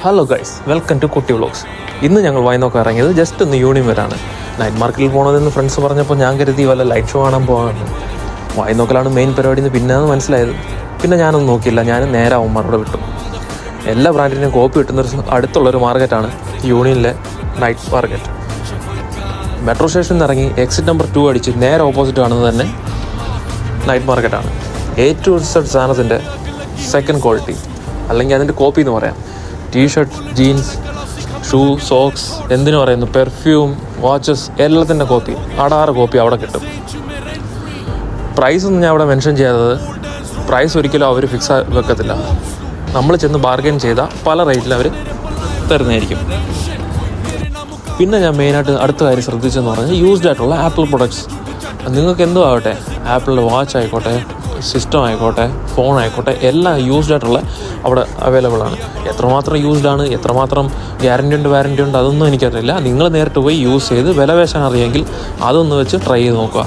Hello guys, welcome to കുട്ടി vlogs. ഇന്ന് ഞങ്ങൾ വായിനോക്കാൻ ഇറങ്ങിയത് ജസ്റ്റ് ഒന്ന് യൂണിയൻ വരാണ്. നൈറ്റ് മാർക്കറ്റിൽ പോകണതെന്ന് ഫ്രണ്ട്സ് പറഞ്ഞപ്പോൾ ഞാൻ കരുതി വല്ല ലൈറ്റ് ഷോ കാണാൻ പോകാമെന്ന്. വായിനോക്കലാണ് മെയിൻ പരിപാടി എന്ന് പിന്നെയാണ് മനസ്സിലായത്. പിന്നെ ഞാനൊന്നും നോക്കിയില്ല, ഞാൻ നേരെ അവന്മാരോട് വിട്ടു. എല്ലാ ബ്രാൻഡിൻ്റെയും കോപ്പി കിട്ടുന്നൊരു അടുത്തുള്ളൊരു മാർക്കറ്റാണ് യൂണിയനിലെ നൈറ്റ് മാർക്കറ്റ്. മെട്രോ സ്റ്റേഷനിൽ നിന്ന് ഇറങ്ങി എക്സിറ്റ് നമ്പർ 2 അടിച്ച് നേരെ ഓപ്പോസിറ്റ് കാണുന്നത് തന്നെ നൈറ്റ് മാർക്കറ്റാണ്. A to Z സാധനത്തിൻ്റെ സെക്കൻഡ് ക്വാളിറ്റി, അല്ലെങ്കിൽ അതിൻ്റെ കോപ്പി എന്ന് പറയാം. ടീഷർട്ട്, ജീൻസ്, ഷൂ, സോക്സ്, എന്തിനു പറയുന്നു, പെർഫ്യൂം, വാച്ചസ്, എല്ലാത്തിൻ്റെ കോപ്പി, 6 കോപ്പി അവിടെ കിട്ടും. പ്രൈസൊന്നും ഞാൻ അവിടെ മെൻഷൻ ചെയ്യാത്തത്, പ്രൈസ് ഒരിക്കലും അവർ ഫിക്സ് വെക്കത്തില്ല. നമ്മൾ ചെന്ന് ബാർഗെയിൻ ചെയ്താൽ പല റേറ്റിൽ അവർ തരുന്നതായിരിക്കും. പിന്നെ ഞാൻ മെയിനായിട്ട് അടുത്ത കാര്യം ശ്രദ്ധിച്ചെന്ന് പറഞ്ഞാൽ യൂസ്ഡ് ആയിട്ടുള്ള ആപ്പിൾ പ്രൊഡക്ട്സ്. നിങ്ങൾക്ക് എന്തോ ആവട്ടെ, ആപ്പിളിൻ്റെ വാച്ച് ആയിക്കോട്ടെ, സിസ്റ്റം ആയിക്കോട്ടെ, ഫോൺ ആയിക്കോട്ടെ, എല്ലാം യൂസ്ഡ് ആയിട്ടുള്ള അവിടെ അവൈലബിൾ ആണ്. എത്രമാത്രം യൂസ്ഡ് ആണ്, എത്രമാത്രം ഗ്യാരണ്ടി ഉണ്ട്, വാറണ്ടി ഉണ്ട്, അതൊന്നും എനിക്കറിയില്ല. നിങ്ങൾ നേരിട്ട് പോയി യൂസ് ചെയ്ത് വില പേശാൻ അറിയാമെങ്കിൽ അതൊന്ന് വെച്ച് ട്രൈ ചെയ്ത് നോക്കുക.